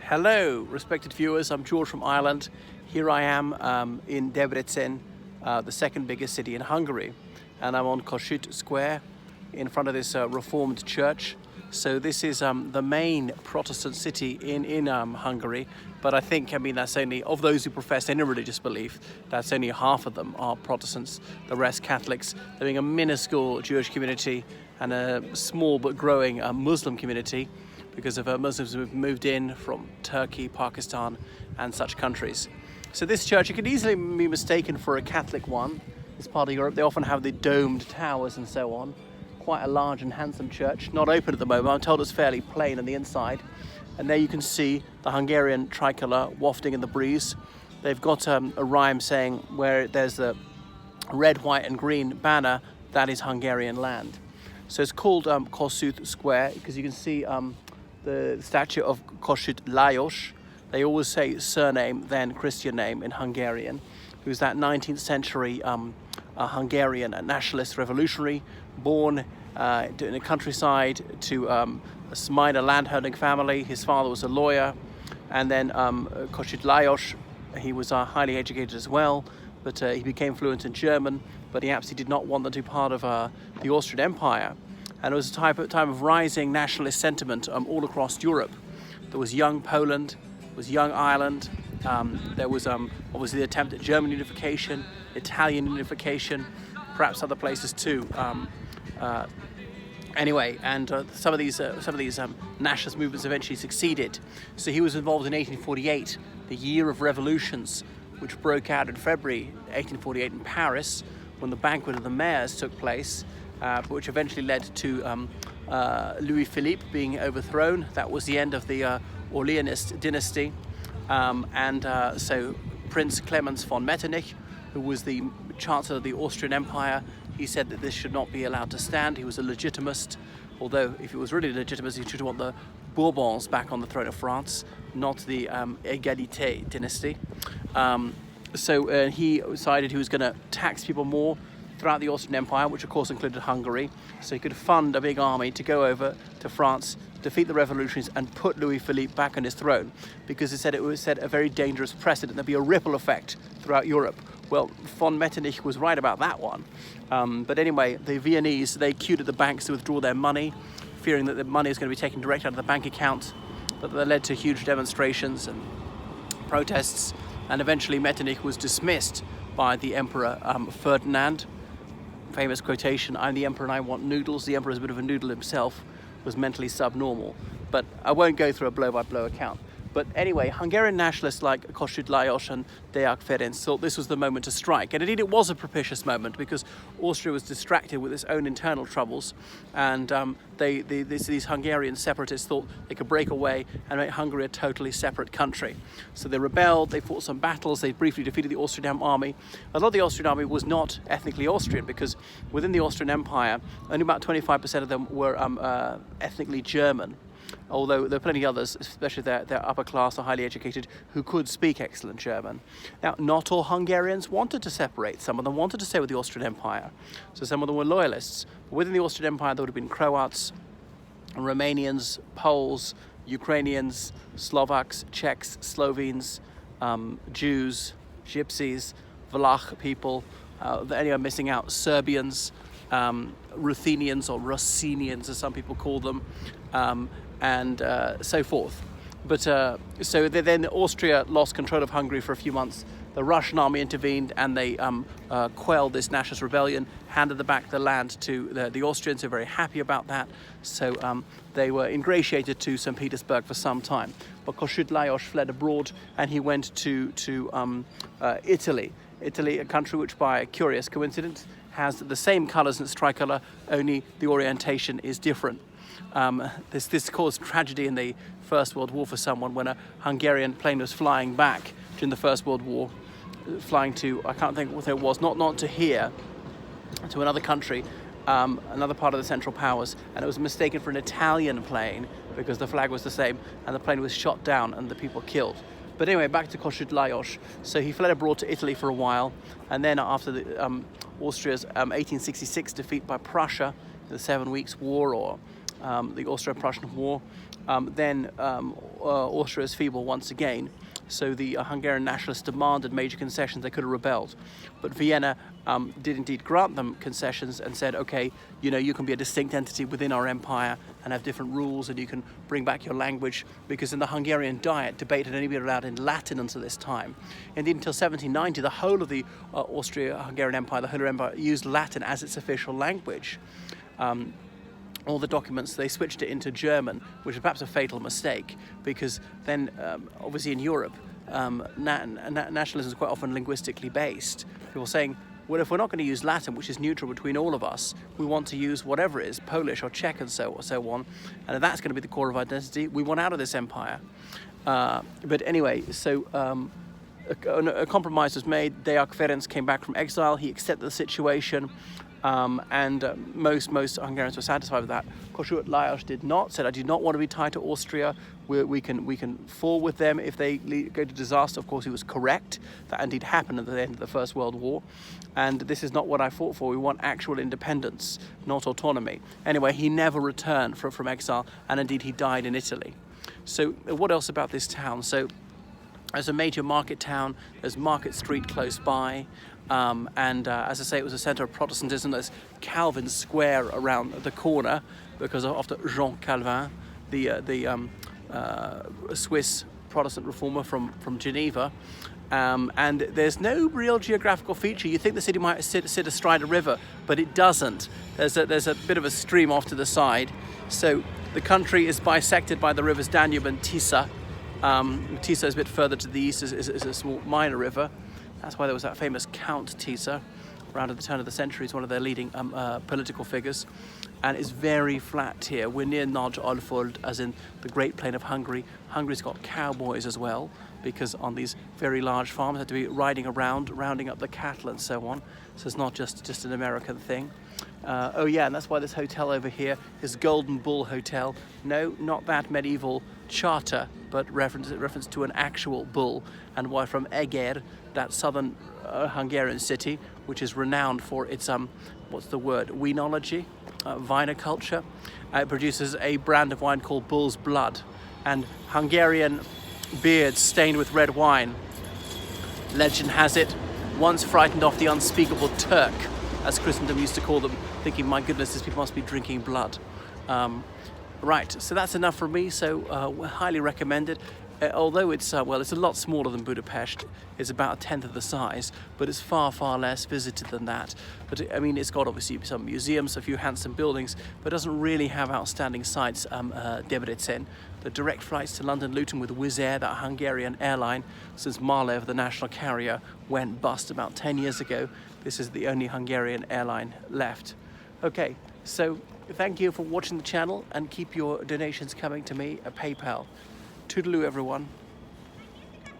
Hello, respected viewers. I'm George from Ireland. Here I am in Debrecen, the second biggest city in Hungary, and I'm on Kossuth Square in front of this Reformed church. So this is the main Protestant city in Hungary, but I think, that's only, of those who profess any religious belief, that's only half of them are Protestants, the rest Catholics. There being a minuscule Jewish community and a small but growing Muslim community, because of Muslims who have moved in from Turkey, Pakistan and such countries. So this church, it could easily be mistaken for a Catholic one. This part of Europe, they often have the domed towers and so on. Quite a large and handsome church, not open at the moment. I'm told it's fairly plain on the inside. And there you can see the Hungarian tricolour wafting in the breeze. They've got a rhyme saying where there's the red, white and green banner, that is Hungarian land. So it's called Kossuth Square because you can see the statue of Kossuth Lajos. They always say surname, then Christian name in Hungarian, who's that 19th century Hungarian nationalist revolutionary, born in the countryside to a minor landholding family. His father was a lawyer, and then Kossuth Lajos, he was highly educated as well, but he became fluent in German, but he absolutely did not want them to be part of the Austrian Empire. And it was a time of rising nationalist sentiment all across Europe. There was young Poland, there was young Ireland, there was obviously the attempt at German unification, Italian unification, perhaps other places too. Anyway, and some of these nationalist movements eventually succeeded. So he was involved in 1848, the year of revolutions, which broke out in February 1848 in Paris, when the banquet of the mayors took place, which eventually led to Louis Philippe being overthrown. That was the end of the Orleanist dynasty. So Prince Clemens von Metternich, who was the Chancellor of the Austrian Empire, he said that this should not be allowed to stand. He was a legitimist, although if he was really legitimist, he should want the Bourbons back on the throne of France, not the Égalité dynasty. So he decided he was going to tax people more throughout the Austrian Empire, which of course included Hungary, so he could fund a big army to go over to France, defeat the revolutionaries and put Louis Philippe back on his throne, because he said it would set a very dangerous precedent. There'd be a ripple effect throughout Europe. Well, von Metternich was right about that one. But anyway, the Viennese, they queued at the banks to withdraw their money, fearing that the money was going to be taken direct out of the bank account, but that led to huge demonstrations and protests, and eventually Metternich was dismissed by the Emperor Ferdinand. Famous quotation, "I'm the emperor and I want noodles." The emperor is a bit of a noodle himself, was mentally subnormal. But I won't go through a blow-by-blow account. But anyway, Hungarian nationalists like Kossuth Lajos and Deák Ferenc thought this was the moment to strike. And indeed it was a propitious moment, because Austria was distracted with its own internal troubles, and these Hungarian separatists thought they could break away and make Hungary a totally separate country. So they rebelled, they fought some battles, they briefly defeated the Austrian army. A lot of the Austrian army was not ethnically Austrian, because within the Austrian Empire, only about 25% of them were ethnically German. Although there are plenty of others, especially they're upper class or highly educated, who could speak excellent German. Now, not all Hungarians wanted to separate. Some of them wanted to stay with the Austrian Empire. So some of them were loyalists. But within the Austrian Empire, there would have been Croats, Romanians, Poles, Ukrainians, Slovaks, Czechs, Slovenes, Jews, Gypsies, Vlach people, anyone missing out, Serbians, Ruthenians or Russinians, as some people call them, and so forth. But so then Austria lost control of Hungary for a few months. The Russian army intervened, and they quelled this nationalist rebellion, handed back the land to the Austrians, who were very happy about that. So they were ingratiated to St. Petersburg for some time. But Kossuth Lajos fled abroad, and he went to Italy. Italy, a country which, by a curious coincidence, has the same colours in its tricolour, only the orientation is different. This caused tragedy in the First World War for someone, when a Hungarian plane was flying back during the First World War, flying to, I can't think what it was, not to here, to another country, another part of the Central Powers, and it was mistaken for an Italian plane because the flag was the same, and the plane was shot down and the people killed. But anyway, back to Kossuth Lajos. So he fled abroad to Italy for a while, and then after Austria's 1866 defeat by Prussia, the 7 Weeks' War, or the Austro-Prussian War, Austria is feeble once again. So the Hungarian nationalists demanded major concessions. They could have rebelled, but Vienna did indeed grant them concessions and said, okay, you know, you can be a distinct entity within our empire and have different rules, and you can bring back your language, because in the Hungarian Diet, debate had only been allowed in Latin until this time. Indeed, until 1790, the whole of the Austria-Hungarian Empire, the Holy Empire, used Latin as its official language. All the documents, they switched it into German, which is perhaps a fatal mistake, because then, obviously in Europe, nationalism is quite often linguistically based. People saying, well, if we're not going to use Latin, which is neutral between all of us, we want to use whatever it is, Polish or Czech and so on, and if that's going to be the core of identity, we want out of this empire. But anyway, so a compromise was made. Deák Ferenc came back from exile. He accepted the situation. Most Hungarians were satisfied with that. Kossuth Lajos did not, said, I do not want to be tied to Austria. We can fall with them if they go to disaster. Of course, he was correct. That indeed happened at the end of the First World War. And this is not what I fought for. We want actual independence, not autonomy. Anyway, he never returned from exile, and indeed he died in Italy. So what else about this town? So as a major market town, there's Market Street close by. As I say, it was a centre of Protestantism. There's Calvin Square around the corner, because after Jean Calvin, the Swiss Protestant reformer from Geneva. And there's no real geographical feature. You think the city might sit astride a river, but it doesn't. There's a bit of a stream off to the side. So the country is bisected by the rivers Danube and Tisa. Tisa is a bit further to the east, is a small minor river. That's why there was that famous Count Tisa around at the turn of the century. He's one of their leading political figures. And it's very flat here. We're near Nagy Alföld, as in the Great Plain of Hungary. Hungary's got cowboys as well, because on these very large farms, they have to be riding around, rounding up the cattle and so on. So it's not just an American thing. Oh yeah, and that's why this hotel over here is Golden Bull Hotel. No, not that medieval charter, but reference to an actual bull, and why from Eger, that southern Hungarian city, which is renowned for its whenology, viniculture. It produces a brand of wine called Bull's Blood, and Hungarian beards stained with red wine. Legend has it, once frightened off the unspeakable Turk, as Christendom used to call them, thinking, my goodness, these people must be drinking blood. Right, so that's enough from me, so highly recommended. Although it's a lot smaller than Budapest. It's about a tenth of the size, but it's far less visited than that. But I mean, it's got obviously some museums, a few handsome buildings, but it doesn't really have outstanding sights. Debrecen, the direct flights to London Luton with Wizz Air, that Hungarian airline, since Malev, the national carrier, went bust about 10 years ago. This is the only Hungarian airline left. Okay, so thank you for watching the channel, and keep your donations coming to me at PayPal. Toodaloo, everyone.